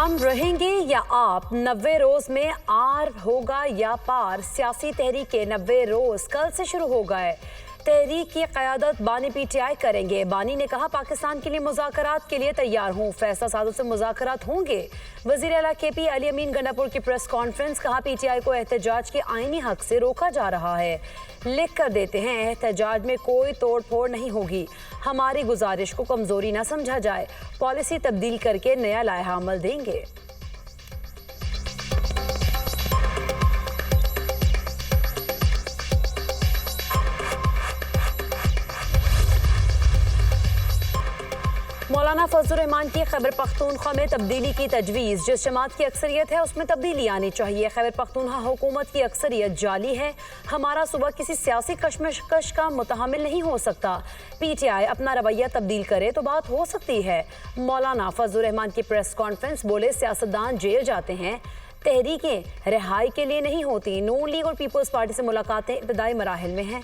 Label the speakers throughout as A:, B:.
A: हम रहेंगे या आप, 90 रोज में आर होगा या पार। सियासी तहरीके 90 रोज कल से शुरू हो गए। तहरीक की क़यादत बानी पीटीआई करेंगे। बानी ने कहा पाकिस्तान के लिए मुज़ाकरात के लिए तैयार हूँ, फैसला साजों से मुज़ाकरात होंगे। वज़ीर आला KP अली अमीन गंडापुर की प्रेस कॉन्फ्रेंस। कहा पीटीआई को एहतजाज के आईनी हक से रोका जा रहा है। लिख कर देते हैं एहतजाज में कोई तोड़ फोड़ नहीं होगी। हमारी गुजारिश को कमजोरी न समझा जाए, पॉलिसी तब्दील करके नया लाया अमल देंगे। मौलाना फजलुर रहमान की खैबर पख्तूनख्वा में तब्दीली की तजवीज़। जिस जमात की अक्सरियत है उसमें तब्दीली आनी चाहिए। खैबर पख्तूनख्वा हुकूमत की अक्सरियत जाली है। हमारा सूबा किसी सियासी कशमकश का मुतहम्मिल नहीं हो सकता। पीटीआई अपना रवैया तब्दील करे तो बात हो सकती है। मौलाना फजलुर रहमान की प्रेस कॉन्फ्रेंस। बोले सियासतदान जेल जाते हैं, तहरीकें रिहाई के लिए नहीं होती। नून लीग और पीपल्स पार्टी से मुलाकातें इब्तदाई मराहिल में हैं।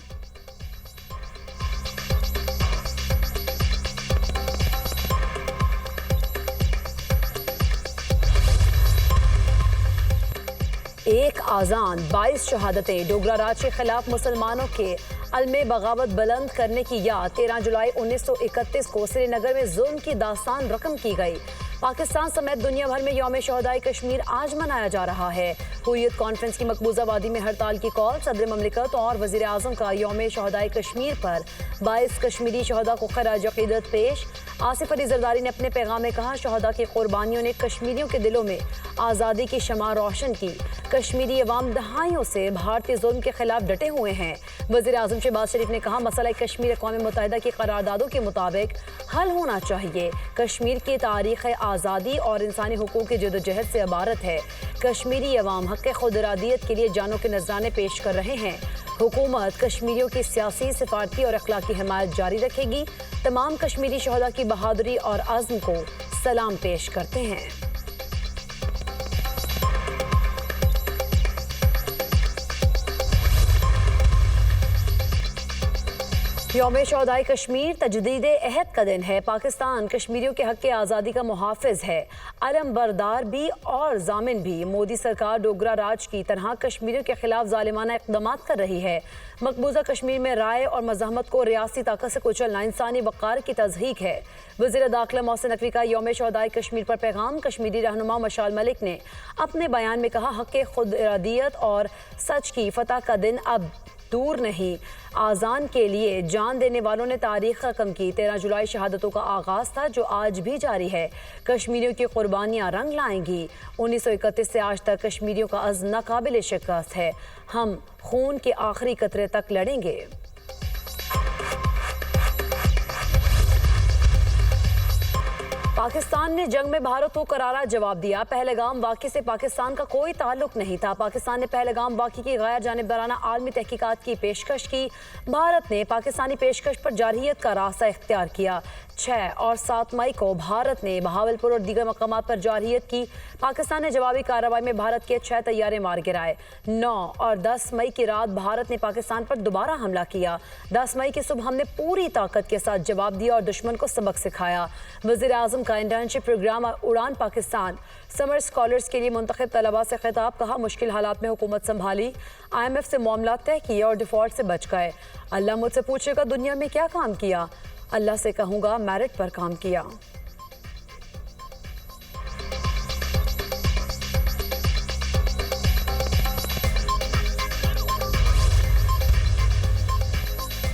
A: एक आज़ान 22 शहादतें। डोगरा राज के खिलाफ मुसलमानों के अलमे बगावत बुलंद करने की याद। 13 जुलाई 1931 को श्रीनगर में जुल्म की दास्तान रकम की गई। पाकिस्तान समेत दुनिया भर में यौम शहदाए कश्मीर आज मनाया जा रहा है। हुर्रियत कॉन्फ्रेंस की मकबूजा वादी में हड़ताल की कॉल। सदर ममलिकत और वज़ीर आज़म का यौम शहदाए कश्मीर पर 22 कश्मीरी शहदा को खराज अक़ीदत पेश। आसिफ अली जरदारी ने अपने पैगाम में कहा शहदा की कुर्बानियों ने कश्मीरियों के दिलों में आज़ादी की शमा रोशन की। कश्मीरी अवाम दहाइयों से भारतीय जुल्म के खिलाफ डटे हुए हैं। वज़ीर आज़म शहबाज शरीफ ने कहा मसला कश्मीर अक़वाम मुत्तहिदा की करारदादों के मुताबिक हल होना चाहिए। कश्मीर की तारीख़ आज़ादी और इंसानी हुकूक़ की जदोजहद से इबारत है। कश्मीरी अवाम हक़ खुद इरादियत के लिए जानों के नजराने पेश कर रहे हैं। हुकूमत कश्मीरियों की सियासी, सिफारती और अखलाकी हिमायत जारी रखेगी। तमाम कश्मीरी शहदा की बहादुरी और अज़्म को सलाम पेश करते हैं। यौम शहदाए कश्मीर तजदीद अहद का दिन है। पाकिस्तान कश्मीरियों के हक़ आज़ादी का मुहाफ़िज़ है, अलम बरदार भी और जामिन भी। मोदी सरकार डोगरा राज की तरह कश्मीरियों के खिलाफ ज़ालिमाना इक़दामात कर रही है। मकबूजा कश्मीर में राय और मज़ाहमत को रियासी ताकत से कुचलना इंसानी वक़ार की तज़हीक है। वज़ीर दाखिला मोहसिन नकवी का यौम शहदाए कश्मीर पर पैगाम। कश्मीरी रहनुमा मशाल मलिक ने अपने बयान में कहा हक़ खुद इरादियत और सच की फ़तह का दिन अब दूर नहीं। आज़ान के लिए जान देने वालों ने तारीख़ रकम की। 13 जुलाई शहादतों का आगाज़ था जो आज भी जारी है। कश्मीरियों की कुर्बानियाँ रंग लाएंगी। 1931 से आज तक कश्मीरियों का अज़्म नाकाबिल शिकस्त है। हम खून के आखिरी कतरे तक लड़ेंगे। पाकिस्तान ने जंग में भारत को करारा जवाब दिया। पहलगाम वाक़े से पाकिस्तान का कोई ताल्लुक नहीं था। पाकिस्तान ने पहलगाम वाक़े की गैर जानिबदाराना आलमी तहकीकात की पेशकश की। भारत ने पाकिस्तानी पेशकश पर जारहियत का रास्ता इख्तियार किया। 6 और 7 मई को भारत ने बहावलपुर और दीगर मकामात पर जारहियत की। पाकिस्तान ने जवाबी कार्रवाई में भारत के 6 तैयारे मार गिराए। 9 और 10 मई की रात भारत ने पाकिस्तान पर दोबारा हमला किया। 10 मई की सुबह हमने पूरी ताकत के साथ जवाब दिया और दुश्मन को सबक सिखाया। वज़ीर आज़म का इंटर्नशिप प्रोग्राम उड़ान पाकिस्तान समर स्कॉलर्स के लिए मुंतखब तलबा से खिताब। कहा मुश्किल हालात में हुकूमत संभाली, IMF से मामला तय किए और डिफ़ॉल्ट से बच गए। अल्लाह मुझसे पूछेगा दुनिया में क्या काम किया, अल्लाह से कहूँगा मेरिट पर काम किया।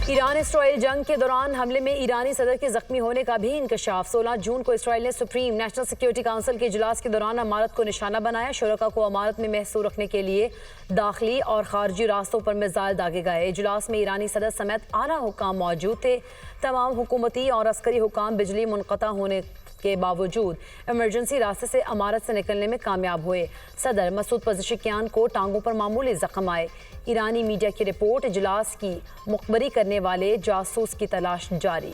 A: ईरान इसराइल जंग के दौरान हमले में ईरानी सदर के जख्मी होने का भी इंकशाफ। 16 जून को इसराइल ने सुप्रीम नेशनल सिक्योरिटी काउंसिल के इजलास के दौरान अमारत को निशाना बनाया। शुरका को अमारत में महसूर रखने के लिए दाखिली और खारजी रास्तों पर मिसाइल दागे गए। इजलास में ईरानी सदर समेत आला हुकाम मौजूद थे। तमाम हुकूमती और अस्करी हुकाम बिजली मुनक़ता होने के बावजूद इमरजेंसी रास्ते से अमारत से निकलने में कामयाब हुए। सदर मसूद पज़ेशिकियान को टांगों पर मामूली जख्म आए। ईरानी मीडिया की रिपोर्ट, इजलास की मुखबरी करने वाले जासूस की तलाश जारी।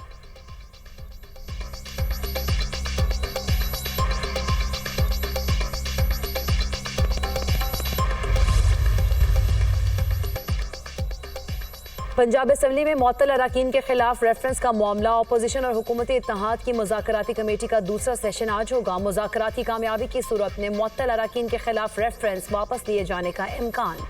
A: पंजाब असम्बली में मुअत्तल अरकान के खिलाफ रेफरेंस का मामला। अपोजिशन और हुकूमती इत्तेहाद की मुज़ाकराती कमेटी का दूसरा सेशन आज होगा। मुज़ाकराती कामयाबी की सूरत में मुअत्तल अरकान के खिलाफ रेफरेंस वापस लिए जाने का इम्कान।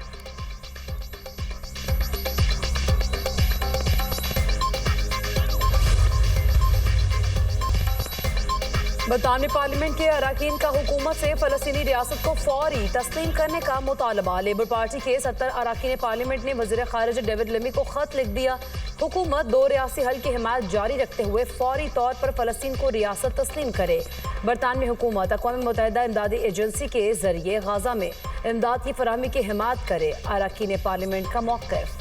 A: बरतानवी पार्लियामेंट के अरकान का हुकूमत से फ़लस्तीनी रियासत को फौरी तस्लीम करने का मुतालबा। लेबर पार्टी के 70 अरकान पार्लियामेंट ने वज़ीर ख़ारिजा डेविड लमी को ख़त लिख दिया। हुकूमत दो रियासी हल की हिमायत जारी रखते हुए फौरी तौर पर फ़लस्तीन को रियासत तस्लीम करे। बरतानवी हुकूमत अक़वाम मुत्तहिदा इमदादी एजेंसी के जरिए गाज़ा में इमदाद की फराहमी की हिमायत करे। अरकान पार्लियामेंट का मौक़िफ़।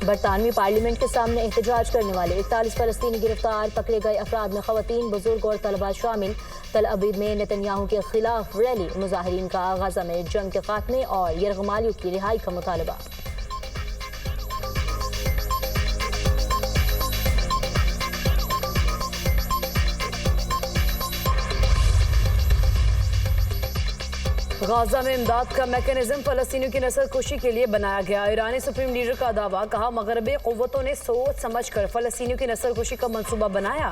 B: बरतानवी पार्लियामेंट के सामने एहतजाज करने वाले 41 फ़लस्तीनी गिरफ्तार। पकड़े गए अफराद में ख़वातीन, बुजुर्ग और तलबा शामिल। तल अबीब में नेतन्याहू के खिलाफ रैली। मुजाहिरीन का गाज़ा में जंग के खात्मे और यरगमालियों की रिहाई का मुतालबा।
A: गाज़ा में इमदाद का मैकेनिज्म फ़लस्तीनियों की नस्ल खुशी के लिए बनाया गया। ईरानी सुप्रीम लीडर का दावा। कहा, मगरबी क़ुव्वतों ने सोच समझ कर फ़लस्तीनियों की नस्ल खुशी का मंसूबा बनाया।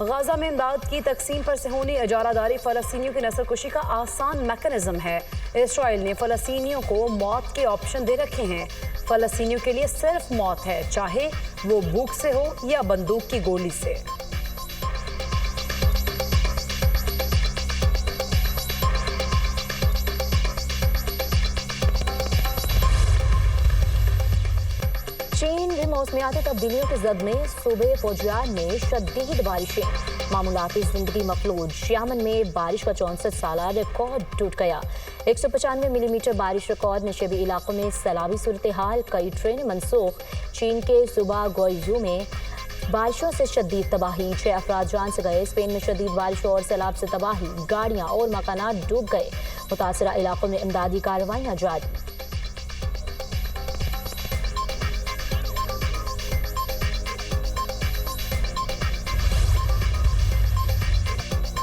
A: गाज़ा में इमदाद की तकसीम पर सेहूनी इजारादारी फ़लस्तीनियों की नस्ल खुशी का आसान मैकेनिज्म है। इसराइल ने फ़लस्तीनियों को मौत के ऑप्शन दे रखे हैं। फ़लस्तीनियों के लिए सिर्फ मौत है, चाहे वो भूख से हो या बंदूक की गोली से।
B: चीन में मौसमियाती तब्दीलियों के जद में सूबे फौजियान में शदीद बारिशें। मामूलाती जिंदगी मफलूज। यमन में बारिश का 64 साला रिकॉर्ड टूट गया। 195 मिलीमीटर बारिश रिकॉर्ड। नशेबी इलाकों में सैलाबी सूरत हाल। कई ट्रेनें मनसूख। चीन के सूबा ग्वाइजू में बारिशों से शदीद तबाही। 6 अफराद जान से गए। स्पेन में शदीद बारिशों और सैलाब से तबाही। गाड़ियाँ और मकानात डूब गए। मुतासरा इलाकों में इमदादी कार्रवाइयाँ जारी।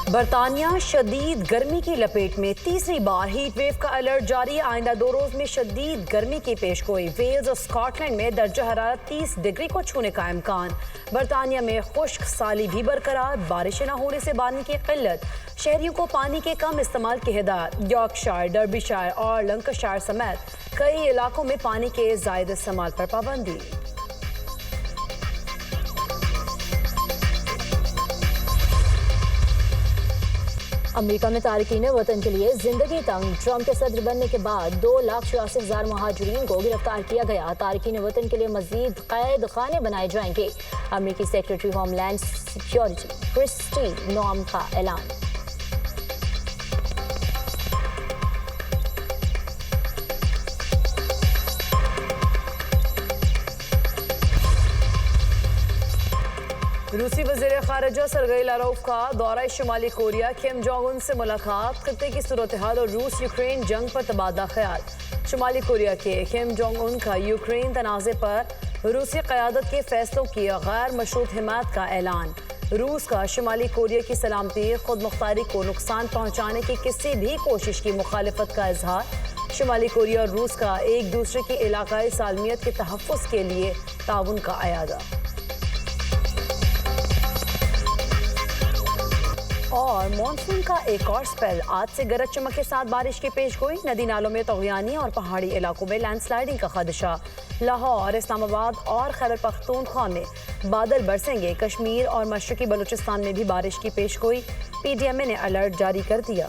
A: बरतानिया शदीद गर्मी की लपेट में। तीसरी बार हीट वेव का अलर्ट जारी। आइंदा 2 रोज में शदीद गर्मी की पेशगोई। वेल्स और स्कॉटलैंड में दर्जा हरारत 30 डिग्री को छूने का इम्कान। बरतानिया में खुश्क साली भी बरकरार। बारिशें न होने से पानी की किल्लत। शहरियों को पानी के कम इस्तेमाल की हिदायत। यॉर्कशायर, डर्बीशायर और लंकाशायर समेत कई इलाकों में पानी के जायद इस्तेमाल पर पाबंदी।
B: अमेरिका में तारकीन वतन के लिए जिंदगी तंग। ट्रंप के सदर बनने के बाद 2,86,000 महाजरीन को गिरफ्तार किया गया। तारकीन वतन के लिए मजीद कैद खाने बनाए जाएंगे। अमेरिकी सेक्रेटरी होमलैंड सिक्योरिटी क्रिस्टी नॉम का ऐलान।
A: रूसी वज़ीर ख़ारिजा सरगई लारोव का दौरा शुमाली कोरिया। किम जोंग उन से मुलाकात। खत्ते की सूरत हाल और रूस यूक्रेन जंग पर तबादला ख्याल। शुमाली कोरिया के किम जोंग उन का यूक्रेन तनाज़े पर रूसी क़यादत के फैसलों की गैर मशरूत हिमायत का ऐलान। रूस का शुमाली कोरिया की सलामती खुद मुख्तारी को नुकसान पहुँचाने की किसी भी कोशिश की मुखालिफत का इजहार। शुमाली कोरिया और रूस का एक दूसरे की इलाकाई सालमियत के तहफ़्फ़ुज़ के लिए ताउन का अयादा। और मॉनसून का एक और स्पेल। आज से गरज चमक के साथ बारिश की पेशगोई। नदी नालों में तग़यानी और पहाड़ी इलाकों में लैंडस्लाइडिंग का खदशा। लाहौर, इस्लामाबाद और खैबर पख्तूनख्वा में बादल बरसेंगे। कश्मीर और मशरक़ी बलूचिस्तान में भी बारिश की पेशगोई। PDMA ने अलर्ट जारी कर दिया।